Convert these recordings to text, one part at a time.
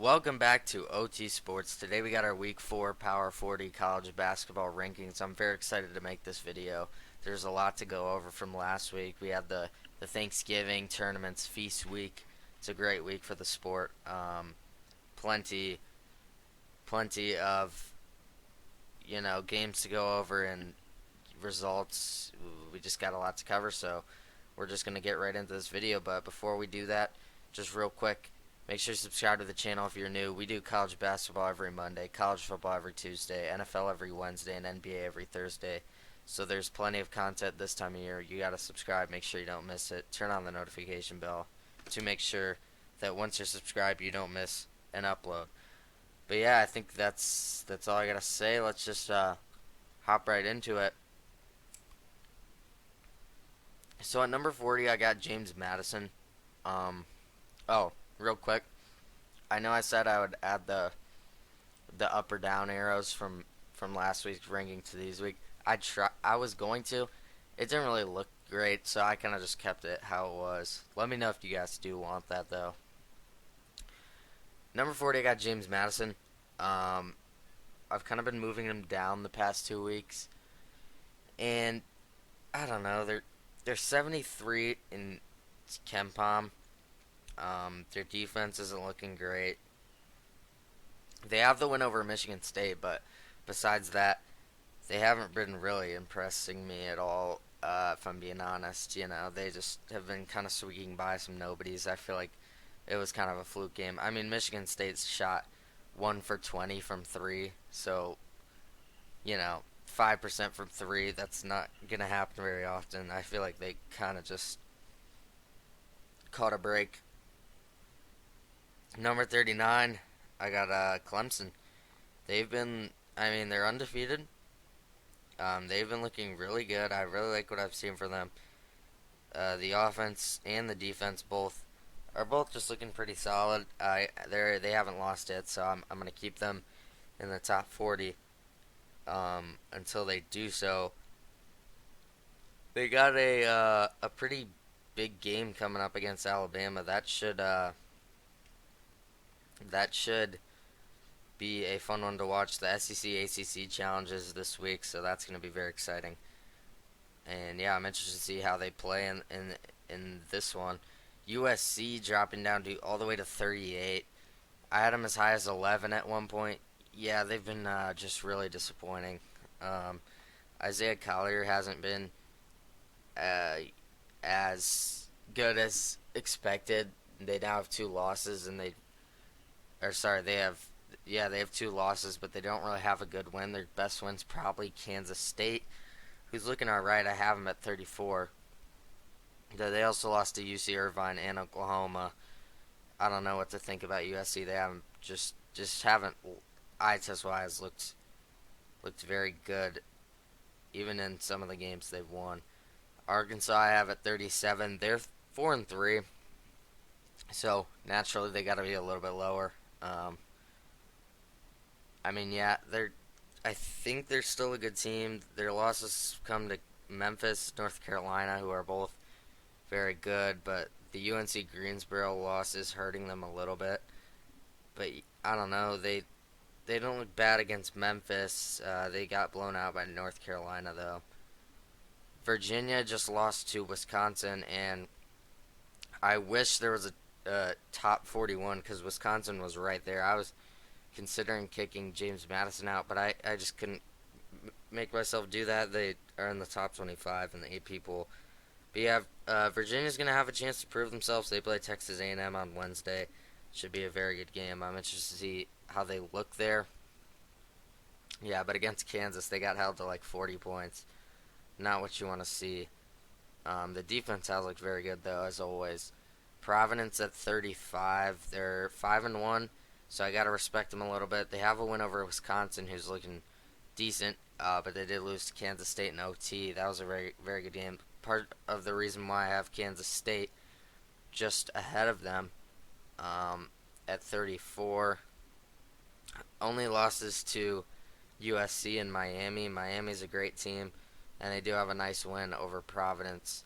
Welcome back to OT Sports. Today we got our Week 4 Power 40 college basketball rankings. I'm very excited to make this video. There's a lot to go over from last week. We had the Thanksgiving tournaments feast week. It's a great week for the sport. Plenty of games to go over and results. We just got a lot to cover, so we're just gonna get right into this video. But before we do that, just real quick, make sure you subscribe to the channel if you're new. We do college basketball every Monday, college football every Tuesday, NFL every Wednesday, and NBA every Thursday. So there's plenty of content this time of year. You gotta subscribe, make sure you don't miss it. Turn on the notification bell to make sure that once you're subscribed, you don't miss an upload. But yeah, I think that's all I gotta say. Let's just hop right into it. So at number 40, I got James Madison. Oh, real quick, I know I said I would add the up or down arrows from last week's ranking to these week. I was going to. It didn't really look great, so I kind of just kept it how it was. Let me know if you guys do want that though. Number 40, I got James Madison. I've kind of been moving him down the past 2 weeks, and I don't know. They're 73 in KenPom. Their defense isn't looking great. They have the win over Michigan State, but besides that, they haven't been really impressing me at all. If I'm being honest, they just have been kind of squeaking by some nobodies. I feel like it was kind of a fluke game. I mean, Michigan State's shot 1 for 20 from three, so 5% from three. That's not gonna happen very often. I feel like they kind of just caught a break. Number 39, I got Clemson. They're undefeated. They've been looking really good. I really like what I've seen from them. The offense and the defense are both just looking pretty solid. They haven't lost yet, so I'm gonna keep them in the top 40 until they do so. They got a pretty big game coming up against Alabama. That should be a fun one to watch. The SEC ACC challenges this week, so that's going to be very exciting. And yeah, I'm interested to see how they play in this one. USC dropping down to all the way to 38. I had them as high as 11 at one point. Yeah, they've been just really disappointing. Isaiah Collier hasn't been as good as expected. They now have two losses, and they have two losses, but they don't really have a good win. Their best win's probably Kansas State, who's looking alright. I have them at 34. They also lost to UC Irvine and Oklahoma. I don't know what to think about USC. They haven't just haven't eye test wise looked very good, even in some of the games they've won. Arkansas I have at 37. They're 4-3, so naturally they got to be a little bit lower. Yeah, I think they're still a good team. Their losses come to Memphis, North Carolina, who are both very good, but the UNC Greensboro loss is hurting them a little bit. But I don't know. They don't look bad against Memphis. They got blown out by North Carolina though. Virginia just lost to Wisconsin, and I wish there was a top 41 because Wisconsin was right there. I was considering kicking James Madison out, but I just couldn't make myself do that. They are in the top 25 in the AP pool. But yeah, Virginia's going to have a chance to prove themselves. They play Texas A&M on Wednesday. Should be a very good game. I'm interested to see how they look there. Yeah, but against Kansas, they got held to like 40 points. Not what you want to see. The defense has looked very good, though, as always. Providence at 35. They're 5-1, so I got to respect them a little bit. They have a win over Wisconsin, who's looking decent, but they did lose to Kansas State in OT. That was a very, very good game. Part of the reason why I have Kansas State just ahead of them at 34. Only losses to USC and Miami. Miami's a great team, and they do have a nice win over Providence.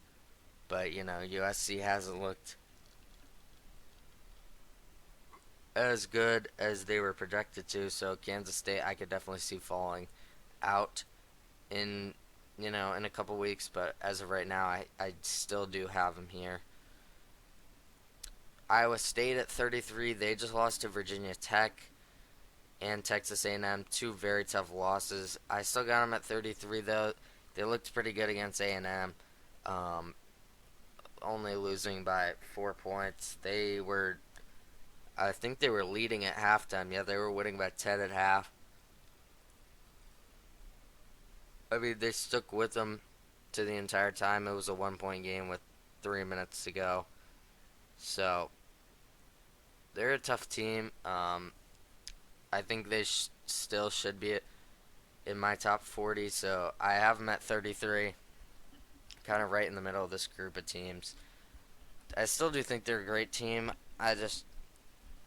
But, USC hasn't looked as good as they were projected to. So Kansas State, I could definitely see falling out in in a couple weeks. But as of right now, I still do have them here. Iowa State at 33. They just lost to Virginia Tech and Texas A&M. Two very tough losses. I still got them at 33 though. They looked pretty good against A&M. Um, Only losing by 4 points. I think they were leading at halftime. Yeah, they were winning by 10 at half. I mean, they stuck with them to the entire time. It was a 1 point game with 3 minutes to go. So they're a tough team. I think they still should be in my top 40. So I have them at 33, kind of right in the middle of this group of teams. I still do think they're a great team. I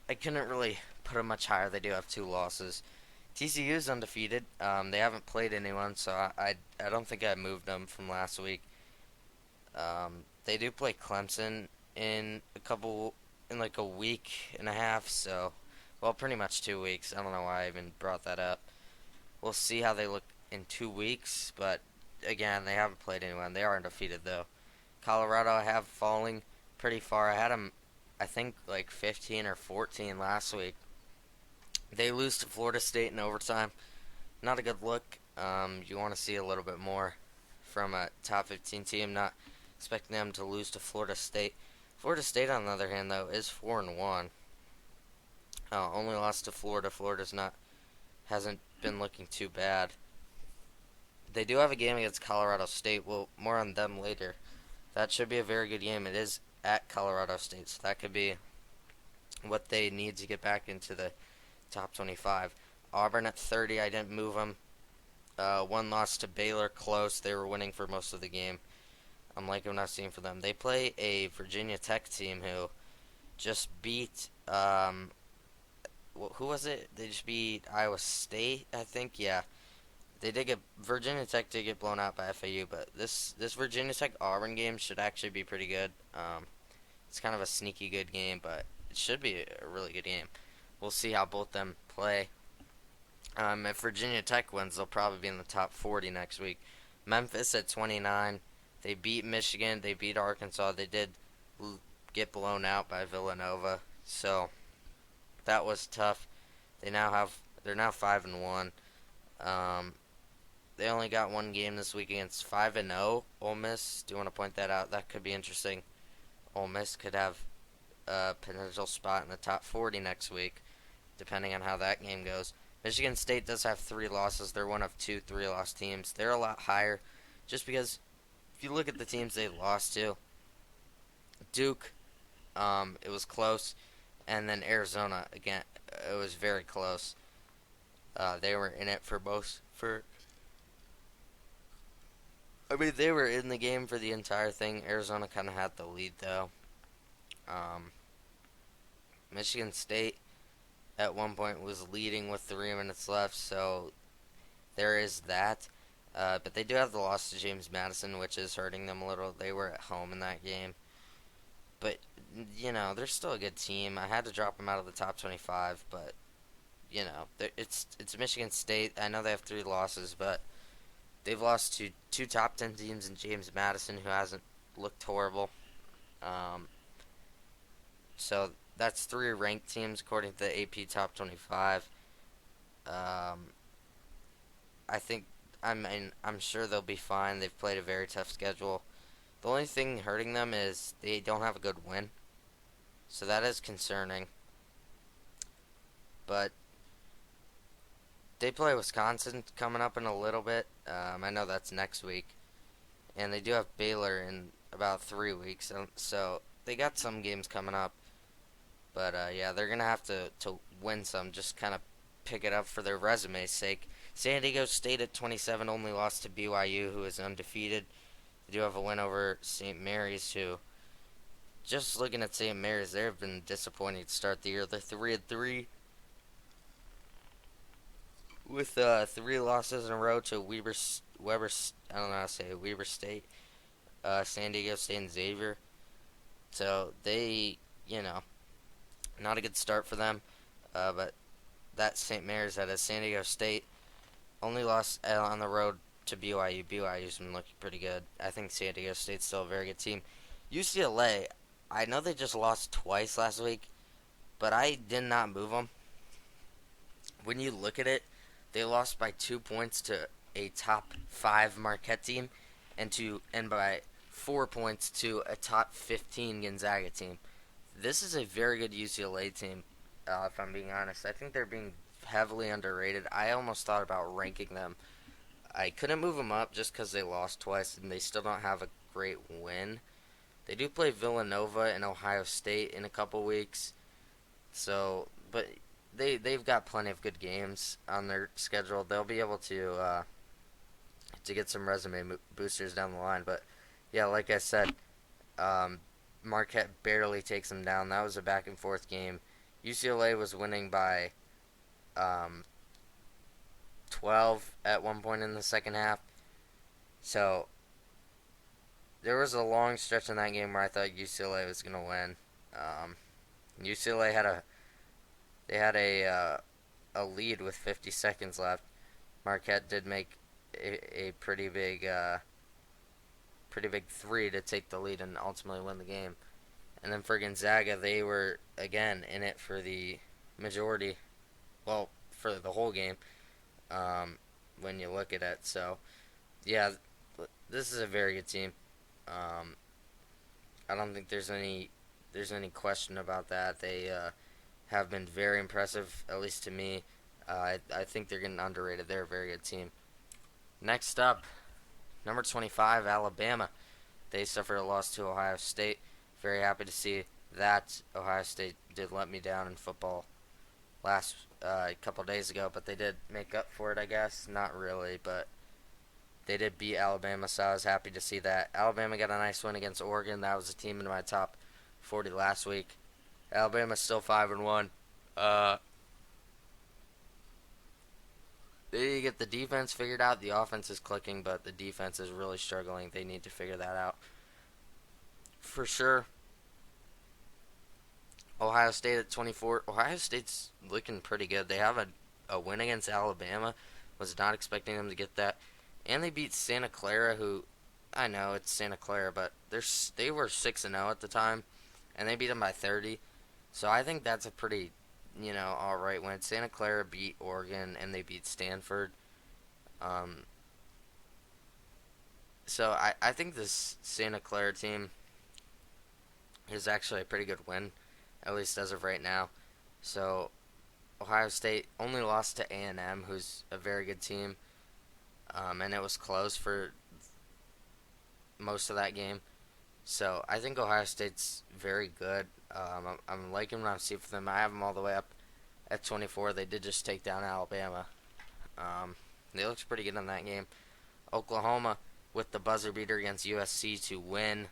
couldn't really put them much higher. They do have two losses. TCU is undefeated. They haven't played anyone, so I don't think I moved them from last week. They do play Clemson in like a week and a half, so well, pretty much 2 weeks. I don't know why I even brought that up. We'll see how they look in 2 weeks, but again, they haven't played anyone. They are undefeated though. Colorado I have falling pretty far. I had them, I think, like 15 or 14 last week. They lose to Florida State in overtime. Not a good look. You want to see a little bit more from a top 15 team. Not expecting them to lose to Florida State. Florida State, on the other hand, though, is 4-1. Only lost to Florida. Florida's not hasn't been looking too bad. They do have a game against Colorado State. Well, more on them later. That should be a very good game. It is at Colorado State, so that could be what they need to get back into the top 25. Auburn at 30. I didn't move them. One loss to Baylor, close. They were winning for most of the game. I'm liking what I'm seeing for them. They play a Virginia Tech team who just beat who was it? They just beat Iowa State, I think. Yeah, they did get Virginia Tech did get blown out by FAU, but this Virginia Tech Auburn game should actually be pretty good. It's kind of a sneaky good game, but it should be a really good game. We'll see how both them play. If Virginia Tech wins, they'll probably be in the top 40 next week. Memphis at 29. They beat Michigan. They beat Arkansas. They did get blown out by Villanova, so that was tough. They're now 5-1. They only got one game this week against 5-0 Ole Miss. Do you want to point that out? That could be interesting. Ole Miss could have a potential spot in the top 40 next week, depending on how that game goes. Michigan State does have 3 losses. They're one of 2 3-loss teams. They're a lot higher, just because if you look at the teams they lost to, Duke, it was close, and then Arizona again, it was very close. They were in it for both. I mean, they were in the game for the entire thing. Arizona kind of had the lead though. Um, Michigan State at one point was leading with 3 minutes left, so there is that. But they do have the loss to James Madison, which is hurting them a little. They were at home in that game. But, they're still a good team. I had to drop them out of the top 25, but, it's Michigan State. I know they have 3 losses, but they've lost to 2 top 10 teams in James Madison, who hasn't looked horrible. So that's 3 ranked teams according to the AP Top 25. I think I'm sure they'll be fine. They've played a very tough schedule. The only thing hurting them is they don't have a good win, so that is concerning. But they play Wisconsin coming up in a little bit. I know that's next week, and they do have Baylor in about 3 weeks. So they got some games coming up. But yeah, they're gonna have to win some, just kind of pick it up for their resume's sake. San Diego State at 27 only lost to BYU, who is undefeated. They do have a win over St. Mary's, who, just looking at St. Mary's, they've been disappointing to start the year. They're 3-3 with 3 losses in a row to I don't know how to say it, Weber State, San Diego State, and Xavier. So they, not a good start for them. But that St. Mary's that is San Diego State only lost on the road to BYU. BYU's been looking pretty good. I think San Diego State's still a very good team. UCLA, I know they just lost twice last week, but I did not move them. When you look at it, they lost by 2 points to a top five Marquette team, and by 4 points to a top 15 Gonzaga team. This is a very good UCLA team. If I'm being honest, I think they're being heavily underrated. I almost thought about ranking them. I couldn't move them up just because they lost twice and they still don't have a great win. They do play Villanova and Ohio State in a couple weeks, so but they've got plenty of good games on their schedule. They'll be able to get some resume boosters down the line. But yeah, like I said, um, Marquette barely takes them down. That was a back and forth game. UCLA was winning by um, 12 at one point in the second half. So there was a long stretch in that game where I thought UCLA was going to win. UCLA had a lead with 50 seconds left. Marquette did make a pretty big three to take the lead and ultimately win the game. And then for Gonzaga, they were again in it for the majority, well, for the whole game. When you look at it, so yeah, this is a very good team. Um, I don't think there's any question about that. They have been very impressive, at least to me. I think they're getting underrated. They're a very good team. Next up, number 25, Alabama. They suffered a loss to Ohio State. Very happy to see that. Ohio State did let me down in football last couple days ago, but they did make up for it, I guess. Not really, but they did beat Alabama, so I was happy to see that. Alabama got a nice win against Oregon. That was a team in my top 40 last week. Alabama's still 5-1. They need to get the defense figured out. The offense is clicking, but the defense is really struggling. They need to figure that out. For sure, Ohio State at 24. Ohio State's looking pretty good. They have a win against Alabama. Was not expecting them to get that. And they beat Santa Clara, who, I know it's Santa Clara, but they were 6-0 at the time, and they beat them by 30. So I think that's a pretty, all right win. Santa Clara beat Oregon, and they beat Stanford. Um, so I think this Santa Clara team is actually a pretty good win, at least as of right now. So Ohio State only lost to A&M, who's a very good team, and it was close for most of that game. So I think Ohio State's very good. I'm liking what I see for them. I have them all the way up at 24. They did just take down Alabama. They looked pretty good in that game. Oklahoma with the buzzer beater against USC to win.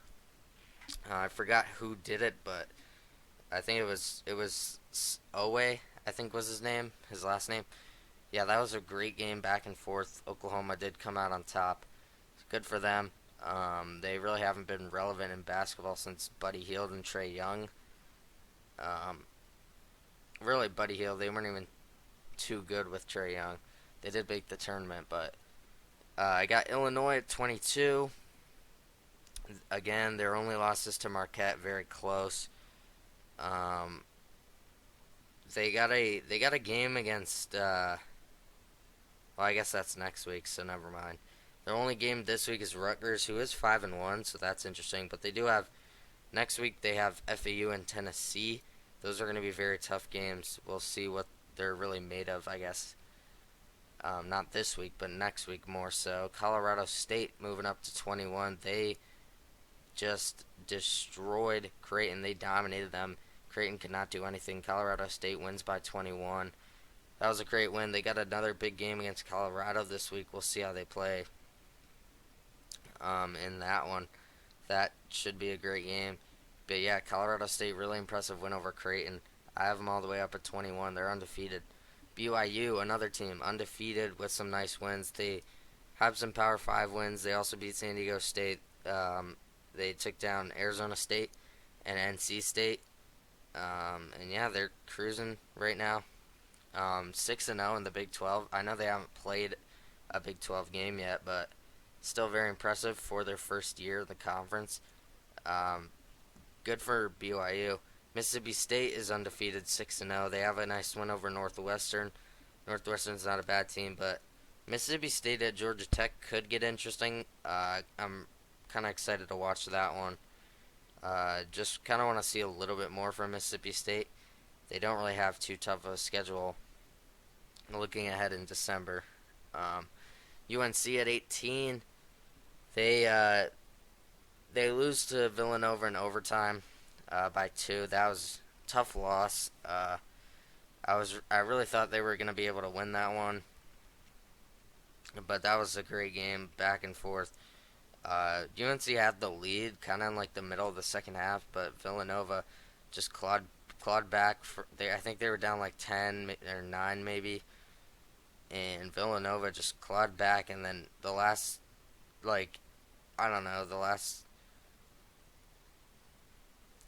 I forgot who did it, but I think it was Owe, I think was his last name. Yeah, that was a great game back and forth. Oklahoma did come out on top. Good for them. They really haven't been relevant in basketball since Buddy Hield and Trae Young. Really, Buddy Hield, they weren't even too good with Trae Young. They did make the tournament, but I got Illinois at 22. Again, their only losses to Marquette, very close. Um, they got a game against. Well, I guess that's next week, so never mind. Their only game this week is Rutgers, who is 5-1, so that's interesting. But they do have next week. They have FAU and Tennessee. Those are going to be very tough games. We'll see what they're really made of, I guess. Not this week, but next week more so. Colorado State moving up to 21. They just destroyed Creighton. They dominated them. Creighton could not do anything. Colorado State wins by 21. That was a great win. They got another big game against Colorado this week. We'll see how they play in that one. That should be a great game. But yeah, Colorado State, really impressive win over Creighton. I have them all the way up at 21. They're undefeated. BYU, another team, undefeated with some nice wins. They have some Power 5 wins. They also beat San Diego State. They took down Arizona State and NC State. And yeah, they're cruising right now. 6-0 in the Big 12. I know they haven't played a Big 12 game yet, but still very impressive for their first year in the conference. Um, Good for BYU. Mississippi State is undefeated 6-0. They have a nice win over Northwestern. Northwestern's not a bad team, but Mississippi State at Georgia Tech could get interesting. I'm kind of excited to watch that one. Just kind of want to see a little bit more from Mississippi State. They don't really have too tough of a schedule looking ahead in December. UNC at 18, they they lose to Villanova in overtime by 2. That was a tough loss. I really thought they were going to be able to win that one, but that was a great game, back and forth. UNC had the lead kind of in like the middle of the second half, but Villanova just clawed back. I think they were down like 10 or 9 maybe, and Villanova just clawed back. And then the last, like, I don't know, the last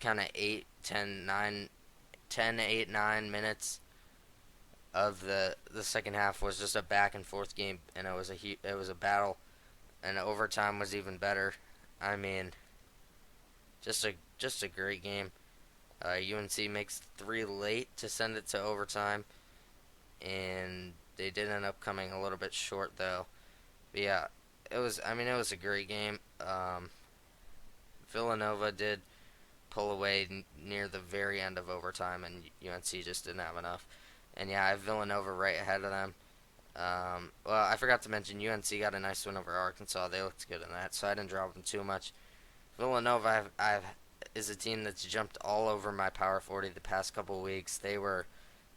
kind of 8, 10, 9, 10, 8, 9 minutes of the second half was just a back and forth game, and it was a battle, and overtime was even better. I mean, just a great game. UNC makes 3 late to send it to overtime, and they did end up coming a little bit short though. But yeah, it was. I mean, it was a great game. Villanova did pull away near the very end of overtime, and UNC just didn't have enough. And yeah, I have Villanova right ahead of them. Well, I forgot to mention UNC got a nice win over Arkansas. They looked good in that, so I didn't drop them too much. Villanova is a team that's jumped all over my Power 40 the past couple of weeks. They were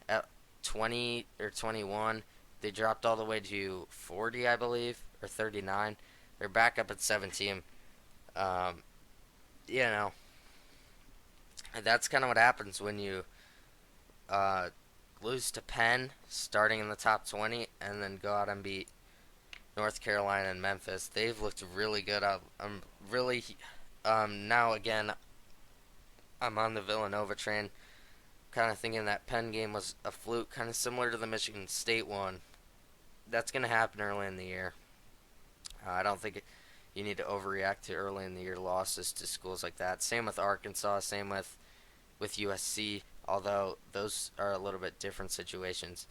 at 20 or 21. They dropped all the way to 40, I believe, or 39. They're back up at 17. Um, you know, that's kind of what happens when you uh, lose to Penn, starting in the top 20, and then go out and beat North Carolina and Memphis. They've looked really good. I'm really now again. I'm on the Villanova train, kind of thinking that Penn game was a fluke, kind of similar to the Michigan State one. That's going to happen early in the year. I don't think you need to overreact to early in the year losses to schools like that. Same with Arkansas. Same with USC. Although those are a little bit different situations,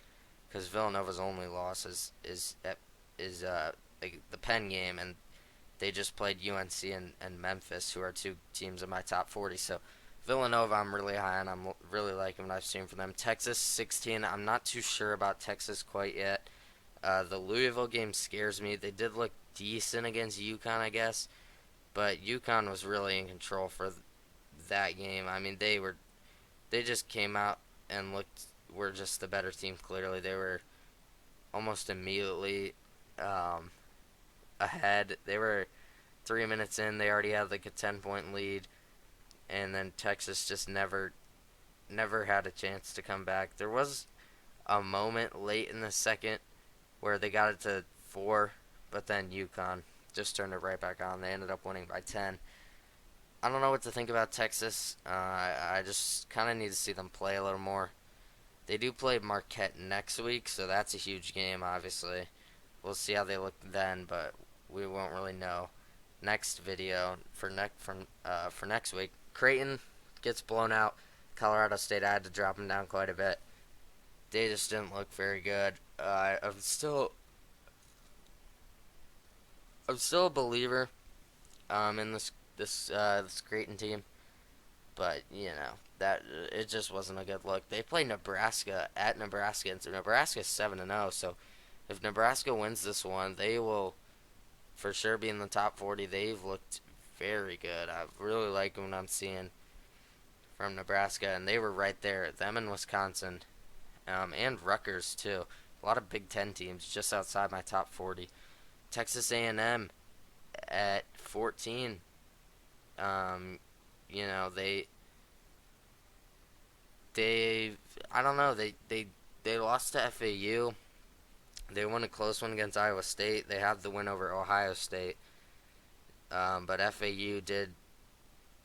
because Villanova's only loss is like the Penn game, and they just played UNC and Memphis, who are 2 teams in my top 40. So Villanova, I'm really high on. I'm really liking what I've seen from them. Texas 16. I'm not too sure about Texas quite yet. The Louisville game scares me. They did look decent against UConn, I guess, but UConn was really in control for that game. I mean, they just came out and were just the better team. Clearly, they were almost immediately ahead. They were 3 minutes in. They already had like a 10-point lead, and then Texas just never had a chance to come back. There was a moment late in the second where they got it to 4, but then UConn just turned it right back on. They ended up winning by 10. I don't know what to think about Texas. I just kind of need to see them play a little more. They do play Marquette next week, so that's a huge game, obviously. We'll see how they look then, but we won't really know. Next video for next week, Creighton gets blown out. Colorado State, I had to drop them down quite a bit. They just didn't look very good. I'm still a believer in this Creighton team, but that it just wasn't a good look. They play Nebraska at Nebraska, and so Nebraska's 7-0. So if Nebraska wins this one, they will for sure be in the top 40. They've looked very good. I really like what I'm seeing from Nebraska, and they were right there. Them and Wisconsin, and Rutgers too. A lot of Big Ten teams just outside my top 40. Texas A&M at 14. They I don't know. They lost to FAU. They won a close one against Iowa State. They had the win over Ohio State. But FAU did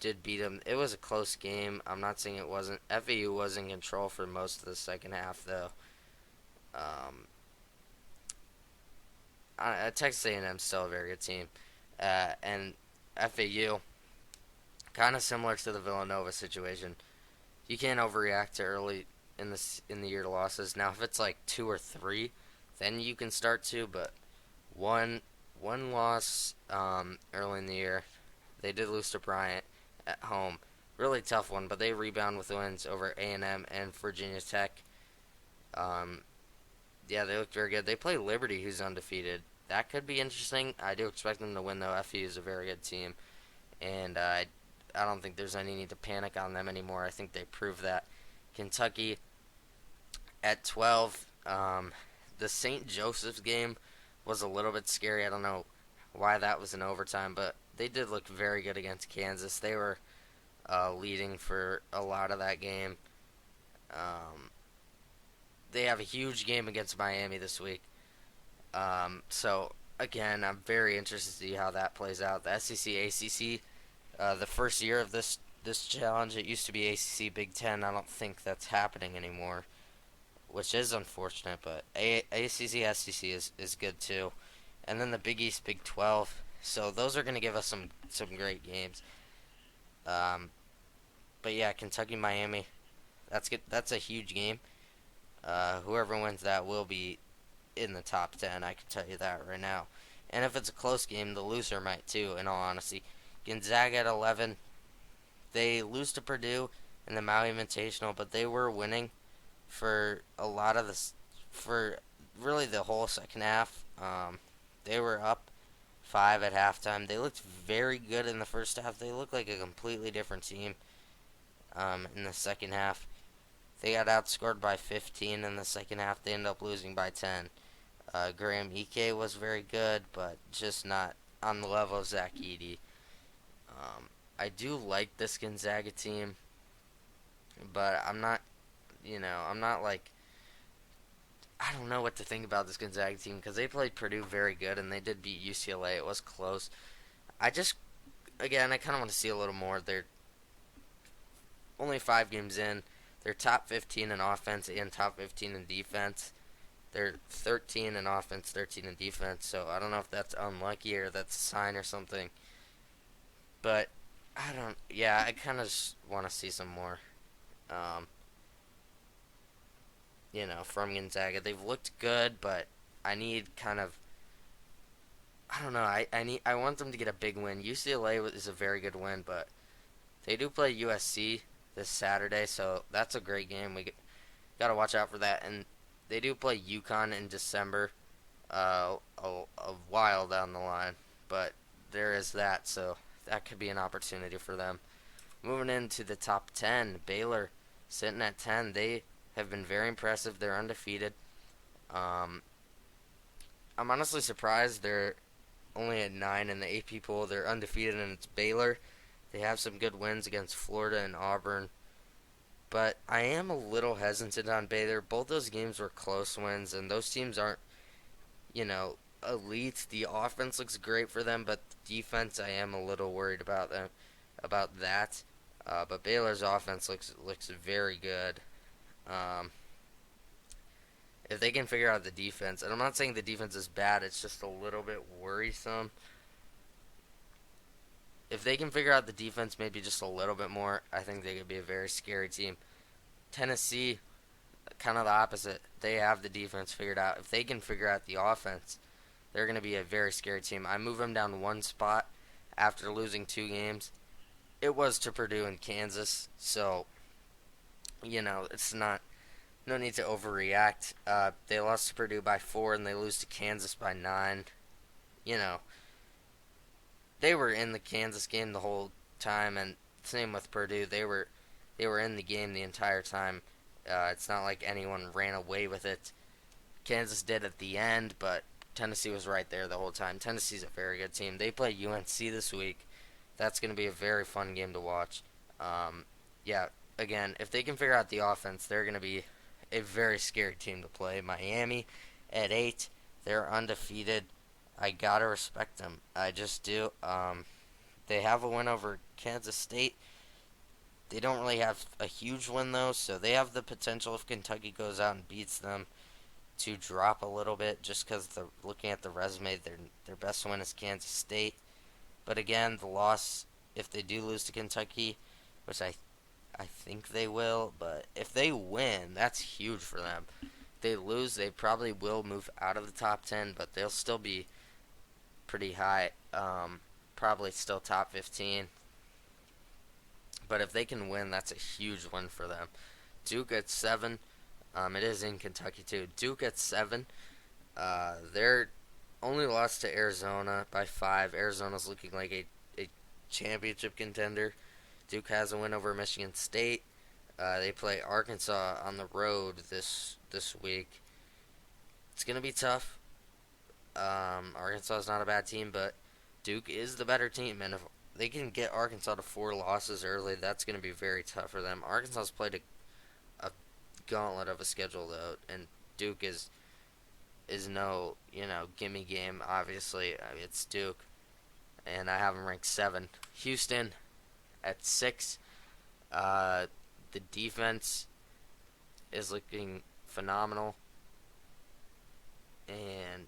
did beat them. It was a close game. I'm not saying it wasn't. FAU was in control for most of the second half, though. Um, Texas A&M is still a very good team, and FAU kind of similar to the Villanova situation. You can't overreact to early in the year losses. Now, if it's like two or three, then you can start to. But one one loss early in the year, they did lose to Bryant at home. Really tough one, but they rebound with wins over A&M and Virginia Tech. Um, yeah, they looked very good. They play Liberty, who's undefeated. That could be interesting. I do expect them to win, though. FU is a very good team, and I don't think there's any need to panic on them anymore. I think they proved that. Kentucky at 12. The St. Joseph's game was a little bit scary. I don't know why that was in overtime, but they did look very good against Kansas. They were leading for a lot of that game. Um, they have a huge game against Miami this week. So again, I'm very interested to see how that plays out. The SEC ACC, the first year of this challenge, it used to be ACC Big Ten. I don't think that's happening anymore, which is unfortunate. But ACC SEC is good too, and then the Big East Big 12. So those are going to give us some great games. Um, but yeah, Kentucky Miami, that's good. That's a huge game. Whoever wins that will be in the top 10. I can tell you that right now. And if it's a close game, the loser might too. In all honesty, Gonzaga at 11. They lose to Purdue in the Maui Invitational, but they were winning for a lot of this, for really the whole second half. They were up 5 at halftime. They looked very good in the first half. They looked like a completely different team in the second half. They got outscored by 15 in the second half. They ended up losing by 10. Graham Ike was very good, but just not on the level of Zach Edey. I do like this Gonzaga team, but I'm not like, I don't know what to think about this Gonzaga team because they played Purdue very good and they did beat UCLA. It was close. I just, again, I kind of want to see a little more. They're only 5 games in. They're top 15 in offense and top 15 in defense. They're 13 in offense, 13 in defense. So I don't know if that's unlucky or that's a sign or something. But I don't. Yeah, I kind of just want to see some more. Um, from Gonzaga. They've looked good, but I need kind of. I don't know. I want them to get a big win. UCLA is a very good win, but they do play USC this Saturday, so that's a great game. Got to watch out for that. And they do play UConn in December, a while down the line, but there is that, so that could be an opportunity for them. Moving into the top 10, Baylor sitting at 10. They have been very impressive. They're undefeated. Um, I'm honestly surprised they're only at 9 in the AP poll. They're undefeated, and it's Baylor. They have some good wins against Florida and Auburn. But I am a little hesitant on Baylor. Both those games were close wins, and those teams aren't, elite. The offense looks great for them, but the defense, I am a little worried about that. But Baylor's offense looks very good. Um, if they can figure out the defense, and I'm not saying the defense is bad, it's just a little bit worrisome. If they can figure out the defense maybe just a little bit more, I think they could be a very scary team. Tennessee, kind of the opposite. They have the defense figured out. If they can figure out the offense, they're going to be a very scary team. I move them down one spot after losing 2 games. It was to Purdue and Kansas, so, it's not, no need to overreact. They lost to Purdue by 4 and they lose to Kansas by 9. You know, they were in the Kansas game the whole time, and same with Purdue. They were in the game the entire time. It's not like anyone ran away with it. Kansas did at the end, but Tennessee was right there the whole time. Tennessee's a very good team. They play UNC this week. That's going to be a very fun game to watch. Yeah, again, if they can figure out the offense, they're going to be a very scary team to play. Miami at 8, they're undefeated. I gotta respect them. I just do. They have a win over Kansas State. They don't really have a huge win though, so they have the potential if Kentucky goes out and beats them to drop a little bit just because looking at the resume, their best win is Kansas State. But again, the loss, if they do lose to Kentucky, which I think they will, but if they win, that's huge for them. If they lose, they probably will move out of the top 10, but they'll still be pretty high. Probably still top 15. But if they can win, that's a huge win for them. Duke at 7. It is in Kentucky too. Duke at 7. They're only lost to Arizona by 5. Arizona's looking like a championship contender. Duke has a win over Michigan State. They play Arkansas on the road this week. It's gonna be tough. Arkansas is not a bad team, but Duke is the better team, and if they can get Arkansas to 4 losses early, that's gonna be very tough for them. Arkansas's played a gauntlet of a schedule though, and Duke is no gimme game. Obviously, I mean, it's Duke, and I have them ranked 7. Houston at 6. The defense is looking phenomenal, and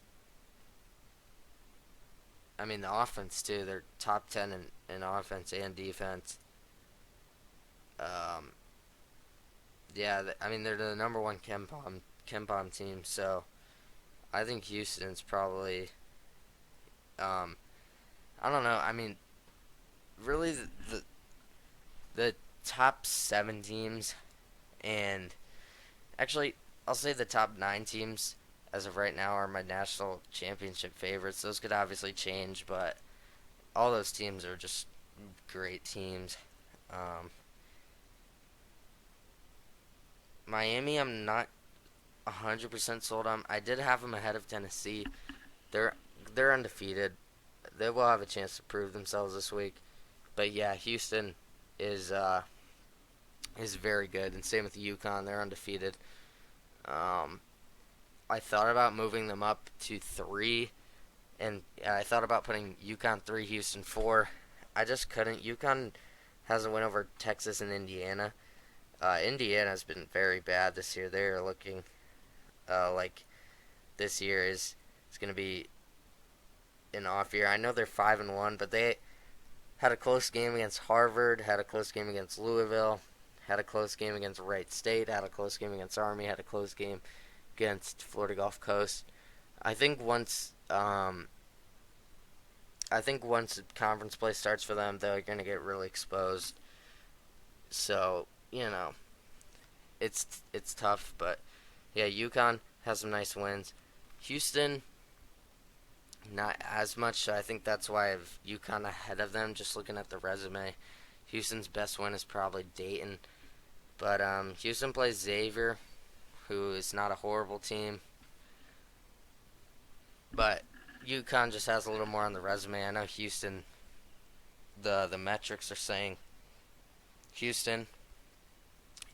I mean the offense too. They're top 10 in offense and defense. Um, yeah, I mean they're the number one Ken Palm team, so I think Houston's probably. Um, I don't know. I mean, really, the top 7 teams, and actually, I'll say the top 9 teams as of right now are my national championship favorites. Those could obviously change, but all those teams are just great teams. Um, Miami, I'm not 100% sold on. I did have them ahead of Tennessee. They're they're undefeated. They will have a chance to prove themselves this week. But yeah, Houston is is very good, and same with UConn. They're undefeated. Um, I thought about moving them up to 3, and I thought about putting UConn 3, Houston 4. I just couldn't. UConn has a win over Texas and Indiana. Indiana's been very bad this year. They're looking like this year is going to be an off year. I know they're 5-1, but they had a close game against Harvard, had a close game against Louisville, had a close game against Wright State, had a close game against Army, had a close game against Florida Gulf Coast. I think once conference play starts for them, they're going to get really exposed. So, it's tough, but yeah, UConn has some nice wins. Houston, not as much, so I think that's why I have UConn ahead of them, just looking at the resume. Houston's best win is probably Dayton. But Houston plays Xavier, who is not a horrible team. But UConn just has a little more on the resume. I know Houston, the metrics are saying Houston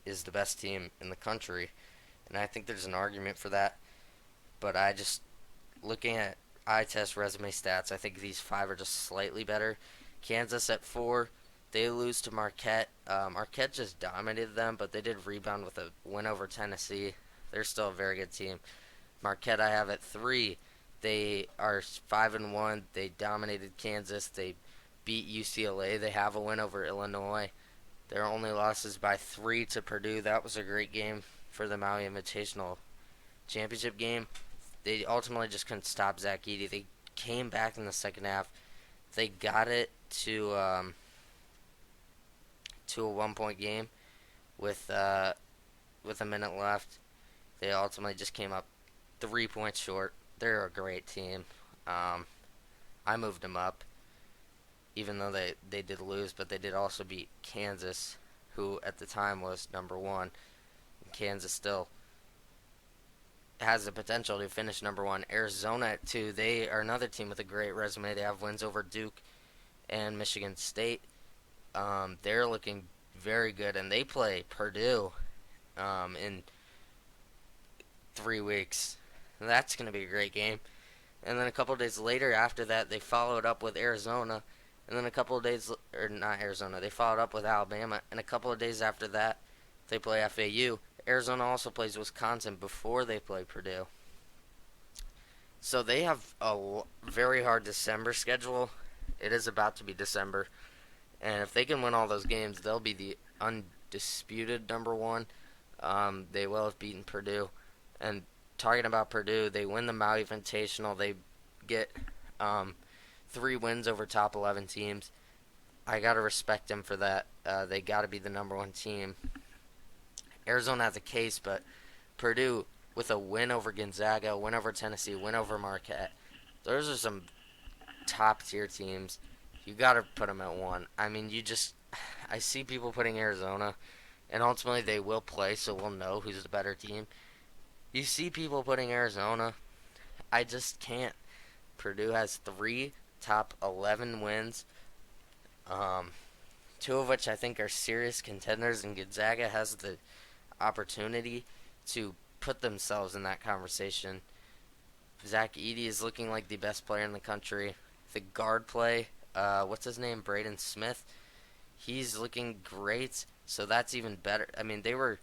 is the best team in the country. And I think there's an argument for that. But looking at eye test resume stats, I think these 5 are just slightly better. Kansas at 4. They lose to Marquette. Marquette just dominated them, but they did rebound with a win over Tennessee. They're still a very good team. Marquette I have at 3. They are 5-1. They dominated Kansas. They beat UCLA. They have a win over Illinois. Their only losses by 3 to Purdue. That was a great game for the Maui Invitational Championship game. They ultimately just couldn't stop Zach Edey. They came back in the second half. They got it to a 1-point game with a minute left. They ultimately just came up 3 points short. They're a great team. I moved them up, even though they did lose, but they did also beat Kansas, who at the time was number 1. Kansas still has the potential to finish number 1. Arizona at 2. They are another team with a great resume. They have wins over Duke and Michigan State. They're looking very good, and they play Purdue in 3 weeks. That's going to be a great game. And then a couple days later after that, they followed up with Arizona And then a couple of days, or not Arizona, they followed up with Alabama. And a couple of days after that, they play FAU. Arizona also plays Wisconsin before they play Purdue. So they have a very hard December schedule. It is about to be December. And if they can win all those games, they'll be the undisputed number one. They will have beaten Purdue. And talking about Purdue, they win the Maui Invitational. They get 3 wins over top 11 teams. I gotta respect them for that. They gotta be the number one team. Arizona has a case, but Purdue with a win over Gonzaga, a win over Tennessee, a win over Marquette. Those are some top tier teams. You gotta put them at one. I mean, I see people putting Arizona, and ultimately they will play, so we'll know who's the better team. You see people putting Arizona. I just can't. Purdue has 3 top 11 wins, um, 2 of which I think are serious contenders, and Gonzaga has the opportunity to put themselves in that conversation. Zach Edey is looking like the best player in the country. The guard play, what's his name, Braden Smith, he's looking great, so that's even better. I mean, they were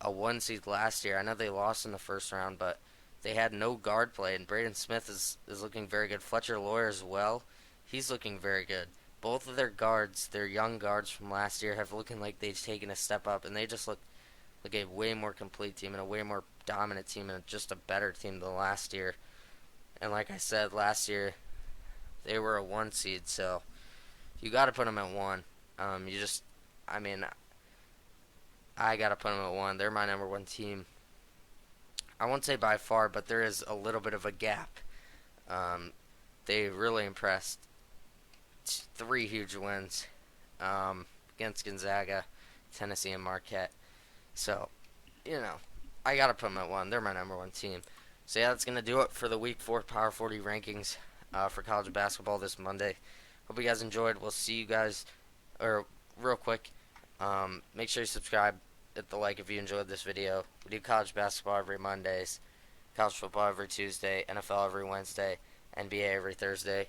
a 1 seed last year. I know they lost in the first round, but they had no guard play, and Braden Smith is looking very good. Fletcher Loyer as well, he's looking very good. Both of their guards, their young guards from last year, have looking like they've taken a step up, and they just look like a way more complete team and a way more dominant team and just a better team than last year. And like I said, last year they were a 1 seed, so you got to put them at one. I mean, I got to put them at one. They're my number one team. I won't say by far, but there is a little bit of a gap. Um, they really impressed. 3 huge wins against Gonzaga, Tennessee, and Marquette. So, I got to put them at one. They're my number one team. So, yeah, that's going to do it for the Week 4 Power 40 rankings for college basketball this Monday. Hope you guys enjoyed. We'll see you guys, or real quick, make sure you subscribe, hit the like if you enjoyed this video. We do college basketball every Mondays, college football every Tuesday, NFL every Wednesday, NBA every Thursday.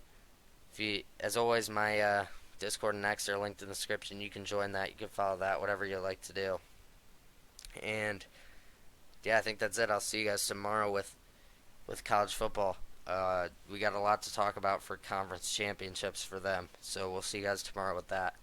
As always, my Discord and X are linked in the description. You can join that. You can follow that, whatever you like to do. And yeah, I think that's it. I'll see you guys tomorrow with college football. We got a lot to talk about for conference championships for them. So we'll see you guys tomorrow with that.